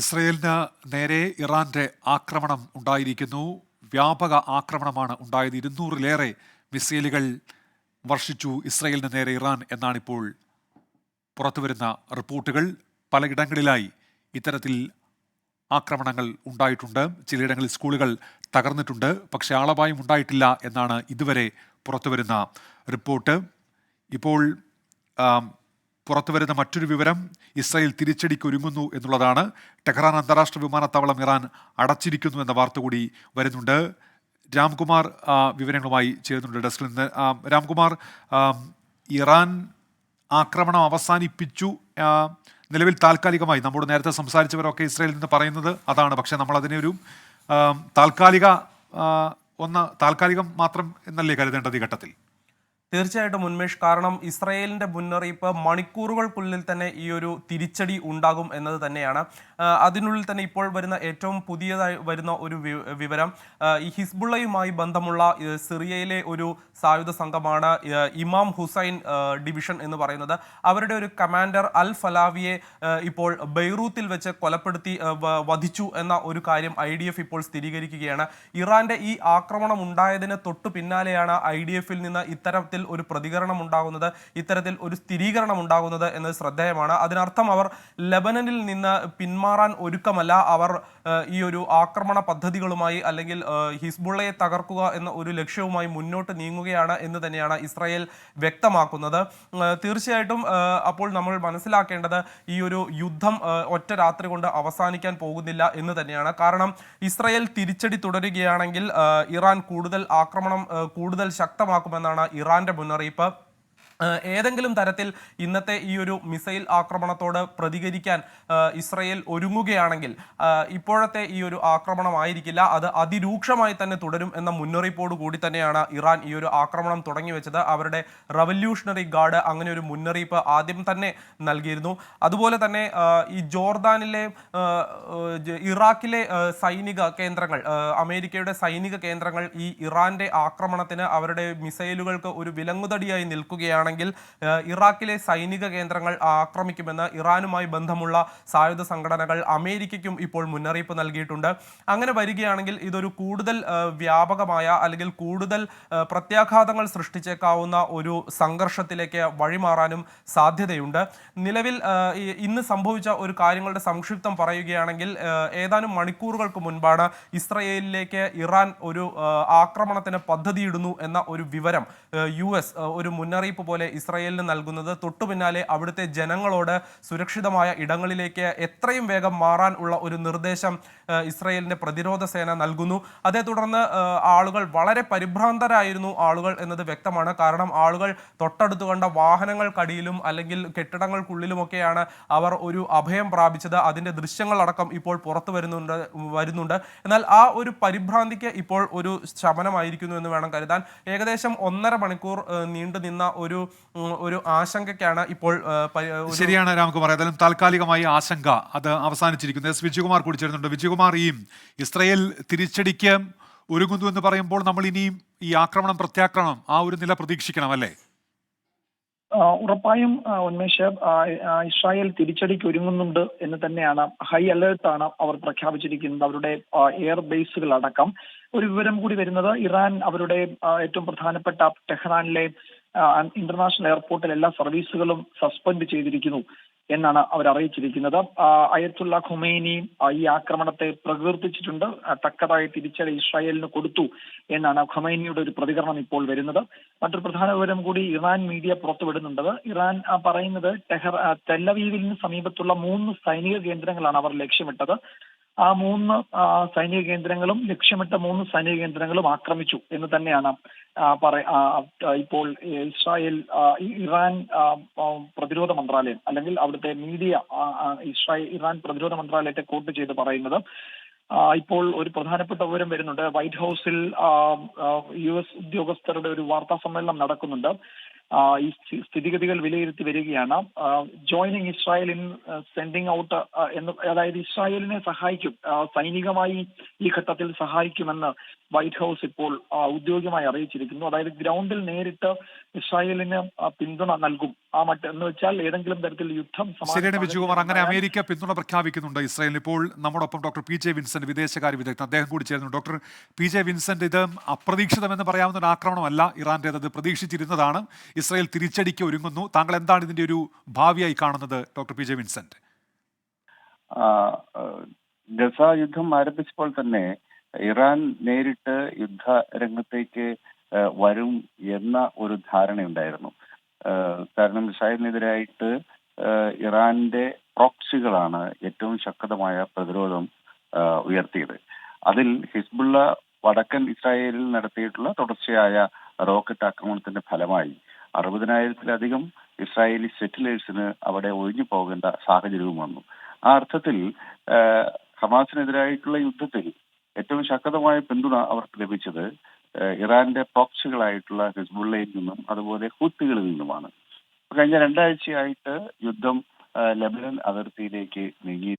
ഇസ്രയേലിന് നേരെ ഇറാന്റെ ആക്രമണം ഉണ്ടായിരിക്കുന്നു. വ്യാപക ആക്രമണമാണ് ഉണ്ടായത്. 200-ലേറെ മിസൈലുകൾ വർഷിച്ചു ഇസ്രയേലിന് നേരെ ഇറാൻ എന്നാണിപ്പോൾ പുറത്തുവരുന്ന റിപ്പോർട്ടുകൾ. പലയിടങ്ങളിലായി ഇത്തരത്തിൽ ആക്രമണങ്ങൾ ഉണ്ടായിട്ടുണ്ട്. ചിലയിടങ്ങളിൽ സ്കൂളുകൾ തകർന്നിട്ടുണ്ട്. പക്ഷേ ആളപായം ഉണ്ടായിട്ടില്ല എന്നാണ് ഇതുവരെ പുറത്തുവരുന്ന റിപ്പോർട്ട്. ഇപ്പോൾ പുറത്തുവരുന്ന മറ്റൊരു വിവരം, ഇസ്രായേൽ തിരിച്ചടിക്ക് ഒരുങ്ങുന്നു എന്നുള്ളതാണ്. ടെഹ്റാൻ അന്താരാഷ്ട്ര വിമാനത്താവളം ഇറാൻ അടച്ചിരിക്കുന്നു എന്ന വാർത്ത കൂടി വരുന്നുണ്ട്. രാംകുമാർ വിവരങ്ങളുമായി ചേരുന്നുണ്ട് ഡെസ്കിൽ നിന്ന്. രാംകുമാർ, ഇറാൻ ആക്രമണം അവസാനിപ്പിച്ചു, നിലവിൽ താൽക്കാലികമായി. നമ്മോട് നേരത്തെ സംസാരിച്ചവരൊക്കെ ഇസ്രായേലിൽ നിന്ന് പറയുന്നത് അതാണ്. പക്ഷേ നമ്മൾ അതിനെ ഒരു താൽക്കാലികം മാത്രം എന്നല്ലേ കരുതേണ്ടത് ഈ ഘട്ടത്തിൽ? തീർച്ചയായിട്ടും ഉന്മേഷ്, കാരണം ഇസ്രയേലിന്റെ മുന്നറിയിപ്പ് മണിക്കൂറുകൾക്കുള്ളിൽ തന്നെ ഈ ഒരു തിരിച്ചടി ഉണ്ടാകും എന്നത് തന്നെയാണ്. അതിനുള്ളിൽ തന്നെ ഇപ്പോൾ വരുന്ന ഏറ്റവും പുതിയതായി വരുന്ന ഒരു വിവരം, ഈ ഹിസ്ബുള്ളയുമായി ബന്ധമുള്ള സിറിയയിലെ ഒരു സായുധ സംഘമാണ് ഇമാം ഹുസൈൻ ഡിവിഷൻ എന്ന് പറയുന്നത്. അവരുടെ ഒരു കമാൻഡർ അൽ ഫലാവിയെ ഇപ്പോൾ ബെയ്റൂത്തിൽ വെച്ച് കൊലപ്പെടുത്തി വധിച്ചു എന്ന ഒരു കാര്യം IDF ഇപ്പോൾ സ്ഥിരീകരിക്കുകയാണ്. ഇറാന്റെ ഈ ആക്രമണം ഉണ്ടായതിന് തൊട്ടു പിന്നാലെയാണ് IDF നിന്ന് ഇത്തരത്തിൽ ഒരു പ്രതികരണം ഉണ്ടാകുന്നത്, ഇത്തരത്തിൽ ഒരു സ്ഥിരീകരണം ഉണ്ടാകുന്നത് എന്നത് ശ്രദ്ധേയമാണ്. അതിനർത്ഥം അവർ ലെബനനിൽ നിന്ന് പിന്മാറാൻ ഒരുക്കമല്ല. അവർ ഈ ഒരു ആക്രമണ പദ്ധതികളുമായി അല്ലെങ്കിൽ ഹിസ്ബുള്ളയെ തകർക്കുക എന്ന ഒരു ലക്ഷ്യവുമായി മുന്നോട്ട് നീങ്ങുകയാണ് എന്ന് തന്നെയാണ് ഇസ്രായേൽ വ്യക്തമാക്കുന്നത്. തീർച്ചയായിട്ടും അപ്പോൾ നമ്മൾ മനസ്സിലാക്കേണ്ടത്, ഈ ഒരു യുദ്ധം ഒറ്റ രാത്രി കൊണ്ട് അവസാനിക്കാൻ പോകുന്നില്ല എന്ന് തന്നെയാണ്. കാരണം ഇസ്രായേൽ തിരിച്ചടി തുടരുകയാണെങ്കിൽ ഇറാൻ കൂടുതൽ ആക്രമണം കൂടുതൽ ശക്തമാക്കുമെന്നാണ് ഇറാന്റെ മുന്നറിയിപ്പ്. ഏതെങ്കിലും തരത്തിൽ ഇന്നത്തെ ഈ ഒരു മിസൈൽ ആക്രമണത്തോട് പ്രതികരിക്കാൻ ഇസ്രയേൽ ഒരുങ്ങുകയാണെങ്കിൽ ഇപ്പോഴത്തെ ഈ ഒരു ആക്രമണമായിരിക്കില്ല, അത് അതിരൂക്ഷമായി തന്നെ തുടരും എന്ന മുന്നറിയിപ്പോട് കൂടി തന്നെയാണ് ഇറാൻ ഈ ഒരു ആക്രമണം തുടങ്ങി വെച്ചത്. അവരുടെ റവല്യൂഷണറി ഗാർഡ് അങ്ങനെ ഒരു മുന്നറിയിപ്പ് ആദ്യം തന്നെ നൽകിയിരുന്നു. അതുപോലെ തന്നെ ഈ ജോർദാനിലെ ഇറാഖിലെ സൈനിക കേന്ദ്രങ്ങൾ, അമേരിക്കയുടെ സൈനിക കേന്ദ്രങ്ങൾ ഈ ഇറാന്റെ ആക്രമണത്തിന്, അവരുടെ മിസൈലുകൾക്ക് ഒരു വിലങ്ങുതടിയായി നിൽക്കുകയാണ്. ഇറാഖിലെ സൈനിക കേന്ദ്രങ്ങൾ ആക്രമിക്കുമെന്ന് ഇറാനുമായി ബന്ധമുള്ള സായുധ സംഘടനകൾ അമേരിക്കയ്ക്കും ഇപ്പോൾ മുന്നറിയിപ്പ് നൽകിയിട്ടുണ്ട്. അങ്ങനെ വരികയാണെങ്കിൽ ഇതൊരു കൂടുതൽ വ്യാപകമായ അല്ലെങ്കിൽ കൂടുതൽ പ്രത്യാഘാതങ്ങൾ സൃഷ്ടിച്ചേക്കാവുന്ന ഒരു സംഘർഷത്തിലേക്ക് വഴിമാറാനും സാധ്യതയുണ്ട്. നിലവിൽ ഇന്ന് സംഭവിച്ച ഒരു കാര്യങ്ങളുടെ സംക്ഷിപ്തം പറയുകയാണെങ്കിൽ, ഏതാനും മണിക്കൂറുകൾക്ക് മുൻപാണ് ഇസ്രയേലിലേക്ക് ഇറാൻ ഒരു ആക്രമണത്തിന് പദ്ധതിയിടുന്നു എന്ന ഒരു വിവരം US ഒരു മുന്നറിയിപ്പ് പോലെ ഇസ്രായേലിന് നൽകുന്നത്. തൊട്ടു പിന്നാലെ അവിടുത്തെ ജനങ്ങളോട് സുരക്ഷിതമായ ഇടങ്ങളിലേക്ക് എത്രയും വേഗം മാറാൻ ഉള്ള ഒരു നിർദ്ദേശം ഇസ്രായേലിന്റെ പ്രതിരോധ സേന നൽകുന്നു. അതേ തുടർന്ന് ആളുകൾ വളരെ പരിഭ്രാന്തരായിരുന്നു ആളുകൾ എന്നത് വ്യക്തമാണ്. കാരണം ആളുകൾ തൊട്ടടുത്ത് കണ്ട വാഹനങ്ങൾക്കടിയിലും അല്ലെങ്കിൽ കെട്ടിടങ്ങൾക്കുള്ളിലുമൊക്കെയാണ് അവർ ഒരു അഭയം പ്രാപിച്ചത്. അതിന്റെ ദൃശ്യങ്ങളടക്കം ഇപ്പോൾ പുറത്തു വരുന്നുണ്ട്. എന്നാൽ ആ ഒരു പരിഭ്രാന്തിക്ക് ഇപ്പോൾ ഒരു ശമനമായിരിക്കുന്നു എന്ന് വേണം കരുതാൻ. ഏകദേശം 1.5 മണിക്കൂർ നീണ്ടു നിന്ന ഒരു ആശങ്കയ്ക്കാണ് ഇപ്പോൾ. ശരിയാണ് രാംകുമാർ. ഏതായാലും താൽക്കാലികമായി ആശങ്ക അത് അവസാനിച്ചിരിക്കുന്നു. വിജയകുമാർ കൂടി ചേരുന്നുണ്ട്. വിജയകുമാർ, ഈ ഇസ്രായേൽ തിരിച്ചടിക്ക് ഒരുങ്ങുന്നു എന്ന് പറയുമ്പോൾ നമ്മൾ ഇനിയും ഈ ആക്രമണം പ്രത്യാക്രമണം ആ ഒരു നില പ്രതീക്ഷിക്കണം അല്ലേ? ഉറപ്പായും ഉന്മേഷ്, ഇസ്രായേൽ തിരിച്ചടിക്ക് ഒരുങ്ങുന്നുണ്ട് എന്ന് തന്നെയാണ്. ഹൈ അലേർട്ടാണ് അവർ പ്രഖ്യാപിച്ചിരിക്കുന്നത്, അവരുടെ എയർ ബേസുകൾ അടക്കം. ഒരു വിവരം കൂടി വരുന്നത്, ഇറാൻ അവരുടെ ഏറ്റവും പ്രധാനപ്പെട്ട ടെഹ്റാനിലെ ഇന്റർനാഷണൽ എയർപോർട്ടിൽ എല്ലാ സർവീസുകളും സസ്പെൻഡ് ചെയ്തിരിക്കുന്നു എന്നാണ് അവർ അറിയിച്ചിരിക്കുന്നത്. അയത്തുള്ള ഖുമൈനി ഈ ആക്രമണത്തെ പ്രകീർത്തിച്ചിട്ടുണ്ട്. തക്കതായ തിരിച്ചടി ഇസ്രായേലിന് കൊടുത്തു എന്നാണ് ഖുമൈനിയുടെ ഒരു പ്രതികരണം ഇപ്പോൾ വരുന്നത്. മറ്റൊരു പ്രധാന വിവരം കൂടി ഇറാൻ മീഡിയ പുറത്തുവിടുന്നുണ്ട്. ഇറാൻ പറയുന്നത് തെല്ലവീവിന് സമീപത്തുള്ള 3 സൈനിക കേന്ദ്രങ്ങളാണ് അവർ ലക്ഷ്യമിട്ടത്. ആ 3 സൈനിക കേന്ദ്രങ്ങളും ലക്ഷ്യമിട്ട 3 സൈനിക കേന്ദ്രങ്ങളും ആക്രമിച്ചു എന്ന് തന്നെയാണ് ഇപ്പോൾ ഇറാൻ പ്രതിരോധ മന്ത്രാലയം, അല്ലെങ്കിൽ അവിടുത്തെ മീഡിയ ഇറാൻ പ്രതിരോധ മന്ത്രാലയത്തെ കോട്ട് ചെയ്ത് പറയുന്നത്. ഇപ്പോൾ ഒരു പ്രധാനപ്പെട്ട വിവരം വരുന്നുണ്ട്. വൈറ്റ് ഹൗസിൽ US ഉദ്യോഗസ്ഥരുടെ ഒരു വാർത്താ സമ്മേളനം നടക്കുന്നുണ്ട്. ഈ സ്ഥിതിഗതികൾ വിലയിരുത്തി വരികയാണ്. Joining Israel in sending out എന്ന്, അതായത് ഇസ്രായേലിനെ സഹായിക്കും, സൈനികമായി ഈ ഘട്ടത്തിൽ സഹായിക്കുമെന്ന് വൈറ്റ് ഹൗസ് ഇപ്പോൾ ഔദ്യോഗികമായി അറിയിച്ചിരിക്കുന്നു. അതായത് ഗ്രൗണ്ടിൽ നേരിട്ട് ഇസ്രായേലിന് പിന്തുണ നൽകും. എന്ന് വെച്ചാൽ ഏതെങ്കിലും തരത്തിൽ യുദ്ധം ശരിയാണ് വിജയകുമാർ. അങ്ങനെ അമേരിക്ക പിന്തുണ പ്രഖ്യാപിക്കുന്നുണ്ട് ഇസ്രായേലിന്. ഇപ്പോൾ നമ്മോടൊപ്പം ഡോക്ടർ പി ജെ വിൻസെന്റ്, വിദേശകാര്യ വിദഗ്ധൻ, അദ്ദേഹം കൂടി ചേരുന്നു. ഡോക്ടർ പി ജെ വിൻസെന്റ്, ഇത് അപ്രതീക്ഷിതമെന്ന് പറയാവുന്ന ഒരു ആക്രമണമല്ല ഇറാന്റേത്, അത് പ്രതീക്ഷിച്ചിരുന്നതാണ്. ഇസ്രായേൽ തിരിച്ചടിക്ക് ഒരുങ്ങുന്നു. താങ്കൾ എന്താണ് ഇതിന്റെ ഒരു ഭാവിയായി കാണുന്നത് doctor P J Vincent? Gaza യുദ്ധം ആരംഭിച്ചപ്പോൾ തന്നെ ഇറാൻ നേരിട്ട് യുദ്ധ രംഗത്തേക്ക് വരും എന്ന ഒരു ധാരണയുണ്ടായിരുന്നു. കാരണം ഇസ്രായേലിനെതിരായിട്ട് ഇറാന്റെ പ്രോക്സികളാണ് ഏറ്റവും ശക്തമായ പ്രതിരോധം ഉയർത്തിയത്. അതിൽ ഹിസ്ബുള്ള വടക്കൻ ഇസ്രായേലിൽ നടത്തിയിട്ടുള്ള തുടർച്ചയായ റോക്കറ്റ് ആക്രമണത്തിന്റെ ഫലമായി 60,000-ത്തിലധികം ഇസ്രായേലി സെറ്റിലേഴ്സിന് അവിടെ ഒഴിഞ്ഞു പോകേണ്ട സാഹചര്യവും വന്നു. ആ അർത്ഥത്തിൽ ഹമാസിനെതിരായിട്ടുള്ള യുദ്ധത്തിൽ ഏറ്റവും ശക്തമായ പിന്തുണ അവർക്ക് ലഭിച്ചത് ഇറാന്റെ പ്രോക്സികളായിട്ടുള്ള ഹിസ്ബുള്ളയിൽ നിന്നും അതുപോലെ ഹൂത്തികളിൽ നിന്നുമാണ്. കഴിഞ്ഞ 2 ആഴ്ചയായിട്ട് യുദ്ധം ലെബനൻ അതിർത്തിയിലേക്ക് നീങ്ങി.